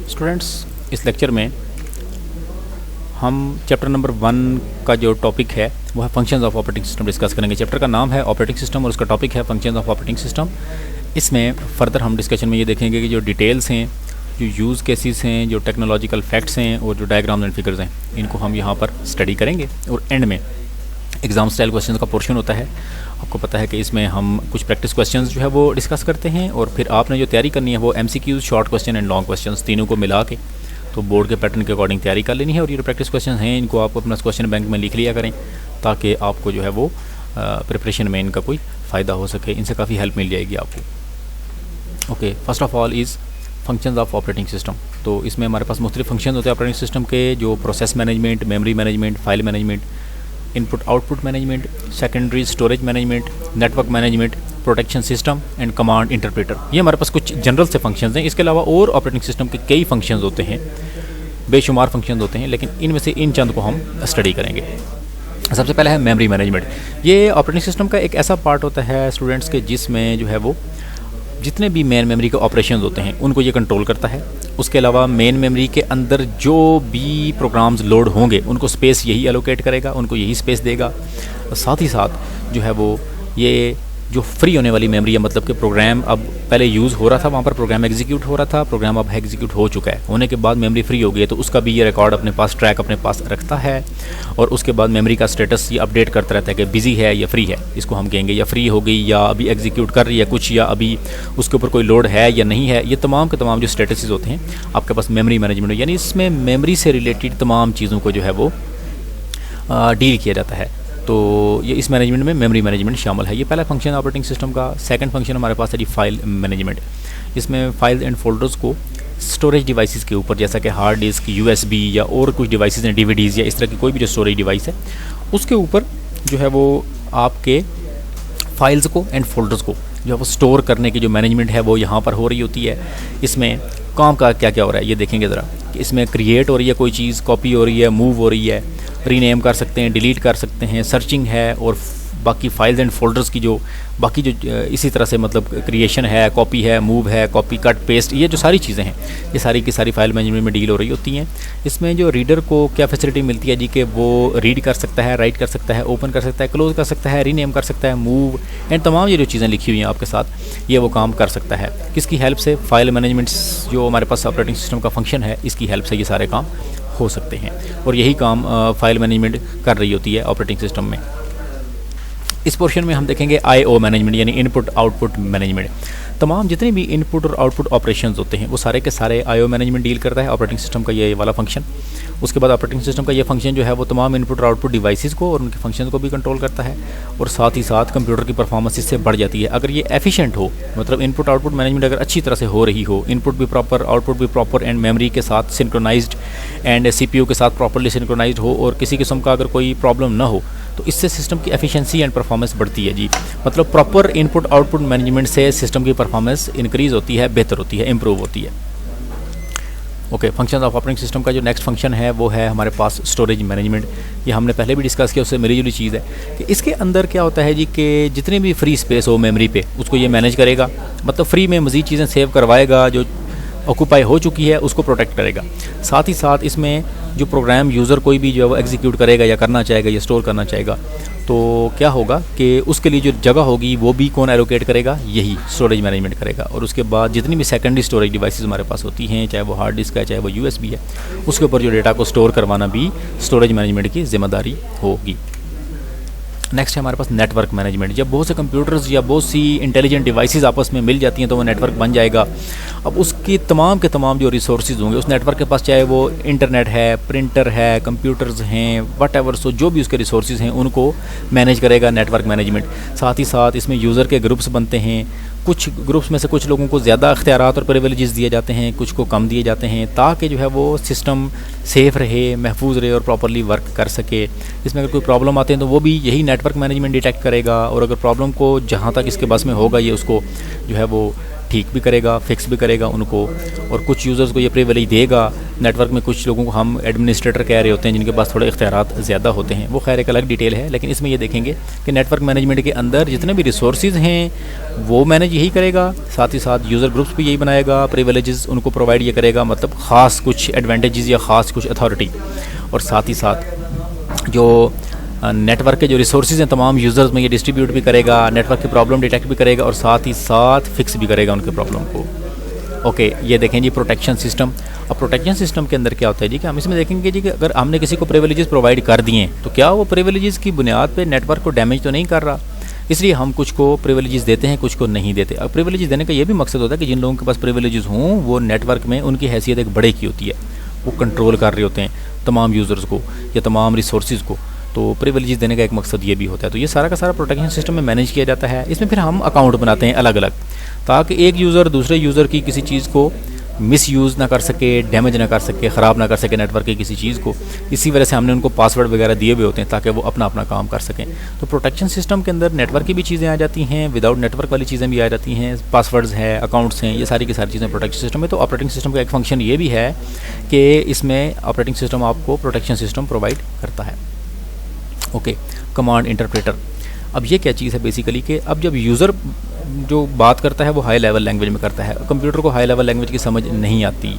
Students, इस lecture में हम चैप्टर नंबर 1 का जो टॉपिक है वो है functions of operating system discuss करेंगे। चैप्टर का नाम है ऑपरेटिंग सिस्टम और उसका टॉपिक है फंक्शंस ऑफ ऑपरेटिंग सिस्टम। इसमें फर्दर हम डिस्कशन में ये देखेंगे कि जो डिटेल्स हैं, जो यूज़ केसेस हैं, जो टेक्नोलॉजिकल फैक्ट्स हैं और जो डायग्राम्स एंड फिगर्स हैं, इनको हम यहाँ पर स्टडी करेंगे। और एंड में एग्जाम स्टाइल क्वेश्चन का पोर्शन होता है। आपको पता है कि इसमें हम कुछ प्रैक्टिस क्वेश्चंस जो है वो डिस्कस करते हैं और फिर आपने जो तैयारी करनी है वो MCQs, short question and long questions तीनों को मिला के तो बोर्ड के पैटर्न के अकॉर्डिंग तैयारी कर लेनी है। और ये जो प्रैक्टिस क्वेश्चन हैं इनको आप अपना क्वेश्चन बैंक में लिख लिया करें ताकि आपको जो है वो प्रिपरेशन में इनका कोई फ़ायदा हो सके, इनसे काफ़ी हेल्प मिल जाएगी आपको। Okay, first of all is functions of operating system. तो इसमें हमारे पास मुख्तलिफ फंक्शन होते हैं ऑपरेटिंग सिस्टम के, जो process management, memory management, file management, input output management, secondary storage management, network management, protection system and command interpreter. ये हमारे पास कुछ जनरल से फंक्शंस हैं। इसके अलावा और ऑपरेटिंग सिस्टम के कई फंक्शंस होते हैं, बेशुमार फंक्शंस होते हैं, लेकिन इनमें से इन चंद को हम स्टडी करेंगे। सबसे पहला है मेमोरी मैनेजमेंट। ये ऑपरेटिंग सिस्टम का एक ऐसा पार्ट होता है स्टूडेंट्स के जिसमें जो है वो जितने भी मेन मेमोरी के ऑपरेशंस होते हैं उनको ये कंट्रोल करता है। उसके अलावा मेन मेमोरी के अंदर जो भी प्रोग्राम्स लोड होंगे उनको स्पेस यही एलोकेट करेगा, उनको यही स्पेस देगा। साथ ही साथ जो है वो ये जो फ्री होने वाली मेमोरी है, मतलब कि प्रोग्राम अब पहले यूज़ हो रहा था, वहाँ पर प्रोग्राम एग्जीक्यूट हो रहा था, प्रोग्राम अब एग्जीक्यूट हो चुका है, होने के बाद मेमोरी फ्री हो गई है, तो उसका भी ये रिकॉर्ड अपने पास, ट्रैक अपने पास रखता है। और उसके बाद मेमोरी का स्टेटस ये अपडेट करता रहता है कि बिजी है या फ्री है, इसको हम कहेंगे, या फ्री हो गई या अभी एग्जीक्यूट कर रही है कुछ, या अभी उसके ऊपर कोई लोड है या नहीं है। ये तमाम के तमाम जो स्टेटसेस होते हैं आपके पास मेमोरी मैनेजमेंट, यानी इसमें मेमोरी से रिलेटेड तमाम चीज़ों को जो है वो डील किया जाता है। तो ये इस मैनेजमेंट में मेमोरी मैनेजमेंट शामिल है। ये पहला फंक्शन ऑपरेटिंग सिस्टम का। सेकंड फंक्शन हमारे पास है जी फाइल मैनेजमेंट। इसमें फाइल्स एंड फोल्डर्स को स्टोरेज डिवाइसेस के ऊपर, जैसा कि हार्ड डिस्क, USB या और कुछ डिवाइसेस हैं, DVDs या इस तरह की कोई भी जो स्टोरेज डिवाइस है, उसके ऊपर जो है वो आपके फाइल्स को एंड फोल्डर्स को जो है वो स्टोर करने की जो मैनेजमेंट है वो यहाँ पर हो रही होती है। इसमें काम का क्या क्या हो रहा है ये देखेंगे ज़रा। इसमें क्रिएट हो रही है कोई चीज़, कॉपी हो रही है, मूव हो रही है, रीनेम कर सकते हैं, डिलीट कर सकते हैं, सर्चिंग है, और बाकी फाइल्स एंड फोल्डर्स की जो बाकी जो इसी तरह से मतलब क्रिएशन है, कॉपी है, मूव है, कॉपी कट पेस्ट, ये जो सारी चीज़ें हैं ये सारी की सारी फाइल मैनेजमेंट में डील हो रही होती हैं। इसमें जो रीडर को क्या फैसिलिटी मिलती है जी कि वो रीड कर सकता है, राइट कर सकता है, ओपन कर सकता है, क्लोज कर सकता है, रीनेम कर सकता है, मूव एंड तमाम ये जो चीज़ें लिखी हुई हैं आपके साथ, ये वो काम कर सकता है। किसकी हेल्प से? फाइल मैनेजमेंट जो हमारे पास ऑपरेटिंग सिस्टम का फंक्शन है, इसकी हेल्प से ये सारे काम हो सकते हैं। और यही काम फाइल मैनेजमेंट कर रही होती है ऑपरेटिंग सिस्टम में। इस पोर्शन में हम देखेंगे IO मैनेजमेंट, यानी इनपुट आउटपुट मैनेजमेंट। तमाम जितने भी इनपुट और आउटपुट ऑपरेशंस होते हैं वो सारे के सारे IO मैनेजमेंट डील करता है ऑपरेटिंग सिस्टम का ये वाला फंक्शन। उसके बाद ऑपरेटिंग सिस्टम का ये फंक्शन जो है वो तमाम इनपुट और आउटपुट डिवाइसेस को और उनके फंक्शन को भी कंट्रोल करता है। और साथ ही साथ कंप्यूटर की परफॉर्मेंस इससे बढ़ जाती है अगर ये एफिशिएंट हो, मतलब इनपुट आउटपुट मैनेजमेंट अगर अच्छी तरह से हो रही हो, इनपुट भी प्रॉपर, आउटपुट भी प्रॉपर एंड मेमोरी के साथ सिंक्रोनाइज्ड एंड CPU के साथ प्रॉपरली सिंक्रोनाइज्ड हो, और किसी किस्म का अगर कोई प्रॉब्लम ना हो, तो इससे सिस्टम की एफिशिएंसी एंड परफॉर्मेंस बढ़ती है जी। मतलब प्रॉपर इनपुट आउटपुट मैनेजमेंट से सिस्टम की परफॉर्मेंस इंक्रीज़ होती है, बेहतर होती है, इंप्रूव होती है। Okay, function of operating system का जो नेक्स्ट फंक्शन है वो है हमारे पास स्टोरेज मैनेजमेंट। ये हमने पहले भी डिस्कस किया, उससे मिली जुली चीज़ है कि इसके अंदर क्या होता है जी कि जितने भी फ्री स्पेस हो मेमोरी पे उसको ये मैनेज करेगा, मतलब फ्री में मज़ीद चीज़ें सेव करवाएगा, जो ऑक्यूपाई हो चुकी है उसको प्रोटेक्ट करेगा। साथ ही साथ इसमें जो प्रोग्राम यूज़र कोई भी जो है वो एग्जीक्यूट करेगा या करना चाहेगा या स्टोर करना चाहेगा, तो क्या होगा कि उसके लिए जो जगह होगी वो भी कौन एलोकेट करेगा? यही स्टोरेज मैनेजमेंट करेगा। और उसके बाद जितनी भी सेकेंडरी स्टोरेज डिवाइसेस हमारे पास होती हैं, चाहे वो हार्ड डिस्क है, चाहे वो USB है, उसके ऊपर जो डेटा को स्टोर करवाना भी स्टोरेज मैनेजमेंट की जिम्मेदारी होगी। नेक्स्ट है हमारे पास नेटवर्क मैनेजमेंट। जब बहुत से कंप्यूटर्स या बहुत सी इंटेलिजेंट डिवाइसेस आपस में मिल जाती हैं तो वो नेटवर्क बन जाएगा। अब उसकी तमाम के तमाम जो रिसोर्सेज होंगे उस नेटवर्क के पास, चाहे वो इंटरनेट है, प्रिंटर है, कंप्यूटर्स हैं, व्हाटएवर, सो जो भी उसके रिसोर्सेज हैं उनको मैनेज करेगा नेटवर्क मैनेजमेंट। साथ ही साथ इसमें यूज़र के ग्रुप्स बनते हैं। कुछ ग्रुप्स में से कुछ लोगों को ज़्यादा इख्तियारात और प्रिविलेजेस दिए जाते हैं, कुछ को कम दिए जाते हैं, ताकि जो है वो सिस्टम सेफ़ रहे, महफूज रहे और प्रॉपरली वर्क कर सके। इसमें अगर कोई प्रॉब्लम आते हैं तो वो भी यही नेटवर्क मैनेजमेंट डिटेक्ट करेगा, और अगर प्रॉब्लम को जहाँ तक इसके बस में होगा ये उसको जो है वो ठीक भी करेगा, फिक्स भी करेगा उनको। और कुछ यूज़र्स को ये प्रिविलेज देगा नेटवर्क में कुछ लोगों को हम एडमिनिस्ट्रेटर कह रहे होते हैं जिनके पास थोड़े इख्तियारात ज़्यादा होते हैं, वो खैर एक अलग डिटेल है। लेकिन इसमें ये देखेंगे कि नेटवर्क मैनेजमेंट के अंदर जितने भी रिसोर्सेज हैं वो मैनेज यही करेगा, साथ ही साथ यूज़र ग्रुप्स भी यही बनाएगा, प्रिविलेजेस उनको प्रोवाइड ये करेगा, मतलब ख़ास कुछ एडवांटेजेस या ख़ास कुछ अथॉरिटी, और साथ ही साथ जो नेटवर्क के जो रिसोर्सेज हैं तमाम यूज़र्स में ये डिस्ट्रीब्यूट भी करेगा, नेटवर्क की प्रॉब्लम डिटेक्ट भी करेगा और साथ ही साथ फिक्स भी करेगा उनके प्रॉब्लम को। ओके, ये देखें जी प्रोटेक्शन सिस्टम। अब प्रोटेक्शन सिस्टम के अंदर क्या होता है जी कि हम इसमें देखेंगे जी कि अगर हमने किसी को प्रिविलेजेस प्रोवाइड कर दिए तो क्या वो प्रिविलेजेस की बुनियाद पे नेटवर्क को डैमेज तो नहीं कर रहा, इसलिए हम कुछ को प्रिविलेजेस देते हैं, कुछ को नहीं देते। अब प्रिविलेजेस देने का ये भी मकसद होता है कि जिन लोगों के पास प्रिविलेजेस हों वो नेटवर्क में उनकी हैसियत एक बड़े की होती है, वो कंट्रोल कर रहे होते हैं तमाम यूज़र्स को या तमाम रिसोर्सेज को, तो प्रिविलेजेस देने का एक मकसद ये भी होता है। तो ये सारा का सारा प्रोटेक्शन सिस्टम में मैनेज किया जाता है। इसमें फिर हम अकाउंट बनाते हैं अलग अलग, ताकि एक यूज़र दूसरे यूज़र की किसी चीज़ को मिस यूज़ ना कर सके, डैमेज ना कर सके, ख़राब ना कर सके नेटवर्क की किसी चीज़ को। इसी वजह से हमने उनको पासवर्ड वगैरह दिए हुए होते हैं ताकि वो अपना अपना काम कर सकें। तो प्रोटेक्शन सिस्टम के अंदर नेटवर्क की भी चीज़ें आ जाती हैं, विदाउट नेटवर्क वाली चीज़ें भी आ जाती हैं, पासवर्ड्स हैं, अकाउंट्स हैं, ये सारी की सारी चीज़ें प्रोटेक्शन सिस्टम में। तो ऑपरेटिंग सिस्टम का एक फंक्शन ये भी है कि इसमें ऑपरेटिंग सिस्टम आपको प्रोटेक्शन सिस्टम प्रोवाइड करता है। Okay, command interpreter. अब ये क्या चीज़ है बेसिकली कि अब जब यूज़र जो बात करता है वो हाई लेवल लैंग्वेज में करता है, कंप्यूटर को हाई लेवल लैंग्वेज की समझ नहीं आती,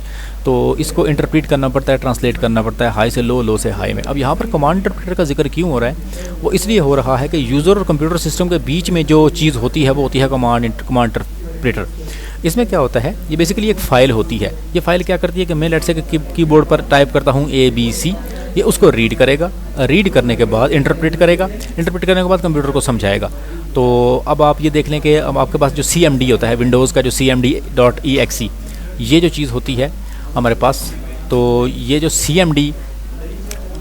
तो इसको इंटरप्रेट करना पड़ता है, ट्रांसलेट करना पड़ता है हाई से लो, लो से हाई में। अब यहाँ पर कमांड इंटरप्रेटर का जिक्र क्यों हो रहा है? वो इसलिए हो रहा है कि यूज़र और कंप्यूटर सिस्टम के बीच में जो चीज़ होती है वो होती है कमांड इंटरप्रेटर। इसमें क्या होता है, ये बेसिकली एक फ़ाइल होती है। ये फ़ाइल क्या करती है कि मैं लेट्स से कीबोर्ड पर टाइप करता हूँ ABC, ये उसको रीड करेगा, रीड करने के बाद इंटरप्रेट करेगा, इंटरप्रेट करने के बाद कंप्यूटर को समझाएगा। तो अब आप ये देख लें कि अब आपके पास जो CMD होता है, विंडोज़ का जो CMD.exe, ये जो चीज़ होती है हमारे पास, तो ये जो CMD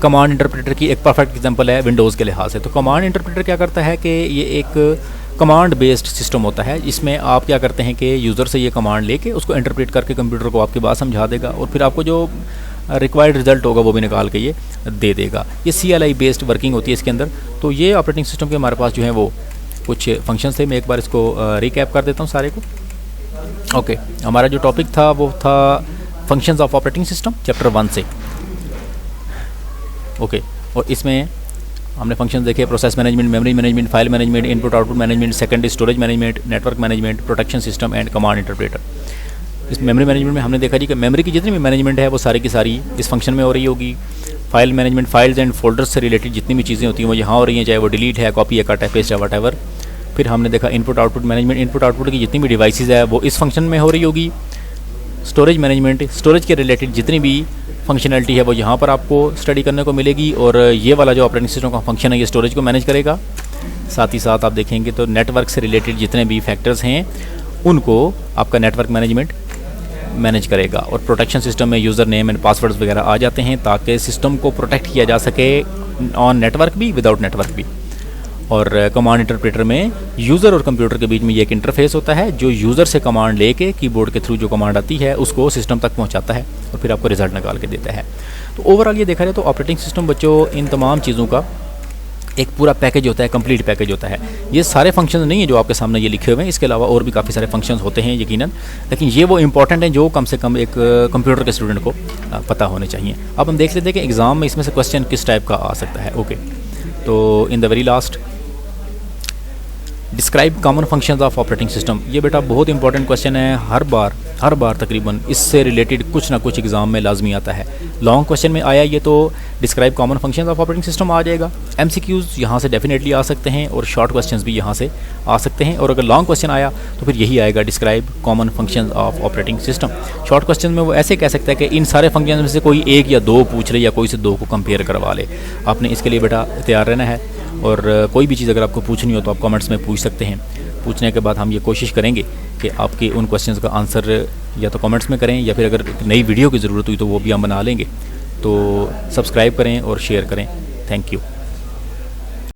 कमांड इंटरप्रेटर की एक परफेक्ट एग्जांपल है विंडोज़ के लिहाज से। तो कमांड इंटरप्रेटर क्या करता है कि ये एक कमांड बेस्ड सिस्टम होता है, इसमें आप क्या करते हैं कि यूज़र से ये कमांड लेके उसको इंटरप्रेट करके कंप्यूटर को आपकी बात समझा देगा और फिर आपको जो रिक्वायर्ड रिजल्ट होगा वो भी निकाल के ये दे देगा। ये CLI बेस्ड वर्किंग होती है इसके अंदर। तो ये ऑपरेटिंग सिस्टम के हमारे पास जो है वो कुछ फंक्शंस थे, मैं एक बार इसको रिकैप कर देता हूँ सारे को। ओके, हमारा जो टॉपिक था वो था functions of operating system, chapter 1 से। ओके, और इसमें हमने फंक्शन देखे, process management, memory management, file management, input output management, secondary storage management, network management, protection system and command interpreter. इस मेमोरी मैनेजमेंट में हमने देखा जी कि मेमोरी की जितनी भी मैनेजमेंट है वो सारी की सारी इस फंक्शन में हो रही होगी। File management, files and folders से रिलेटेड जितनी भी चीज़ें होती हैं वो यहाँ हो रही हैं, चाहे वो डिलीट है, कॉपी है, कट है, पेस्ट है, वट। फिर हमने देखा input output management, input output की जितनी भी डिवाइसेज है वो इस फंक्शन में हो रही होगी। स्टोरेज मैनेजमेंट, स्टोरेज के रिलेटेड जितनी भी फंक्शनलिटी है वो यहाँ पर आपको स्टडी करने को मिलेगी, और ये वाला जो ऑपरेटिंग सिस्टम का फंक्शन है ये स्टोरेज को मैनेज करेगा। साथ ही साथ आप देखेंगे तो नेटवर्क से रिलेटेड जितने भी फैक्टर्स हैं उनको आपका नेटवर्क मैनेजमेंट मैनेज करेगा। और प्रोटेक्शन सिस्टम में यूज़र नेम एंड पासवर्ड्स वगैरह आ जाते हैं ताकि सिस्टम को प्रोटेक्ट किया जा सके, ऑन नेटवर्क भी, विदाउट नेटवर्क भी। और कमांड इंटरप्रेटर में यूज़र और कंप्यूटर के बीच में ये एक इंटरफेस होता है जो यूज़र से कमांड लेके कीबोर्ड के थ्रू जो कमांड आती है उसको सिस्टम तक पहुंचाता है और फिर आपको रिजल्ट निकाल के देता है। तो ओवरऑल ये देखा जाए तो ऑपरेटिंग सिस्टम बच्चों इन तमाम चीज़ों का एक पूरा पैकेज होता है, कंप्लीट पैकेज होता है। ये सारे फंक्शंस नहीं है जो आपके सामने ये लिखे हुए हैं, इसके अलावा और भी काफ़ी सारे फंक्शंस होते हैं यकीनन, लेकिन ये वो इंपॉर्टेंट हैं जो कम से कम एक कंप्यूटर के स्टूडेंट को पता होने चाहिए। अब हम देख लेते हैं कि एग्ज़ाम में इसमें से क्वेश्चन किस टाइप का आ सकता है। ओके, तो in the very last, describe common functions of operating system. ये बेटा बहुत इंपॉर्टेंट क्वेश्चन है, हर बार तकरीबन इससे रिलेटेड कुछ ना कुछ एग्जाम में लाजमी आता है। लॉन्ग क्वेश्चन में आया ये तो describe common functions of operating system आ जाएगा, MCQs यहाँ से डेफिनेटली आ सकते हैं और शॉर्ट क्वेश्चंस भी यहाँ से आ सकते हैं। और अगर लॉन्ग क्वेश्चन आया तो फिर यही आएगा, describe common functions of operating system. Short question में वो ऐसे कह सकता है कि इन सारे फंक्शन में से कोई एक या दो पूछ ले या कोई से दो को कंपेयर करवा ले। आपने इसके लिए बेटा तैयार रहना है, और कोई भी चीज़ अगर आपको पूछनी हो तो आप कमेंट्स में पूछ सकते हैं। पूछने के बाद हम ये कोशिश करेंगे कि आपके उन क्वेश्चंस का आंसर या तो कमेंट्स में करें या फिर अगर नई वीडियो की ज़रूरत हुई तो वो भी हम बना लेंगे। तो सब्सक्राइब करें और शेयर करें। Thank you.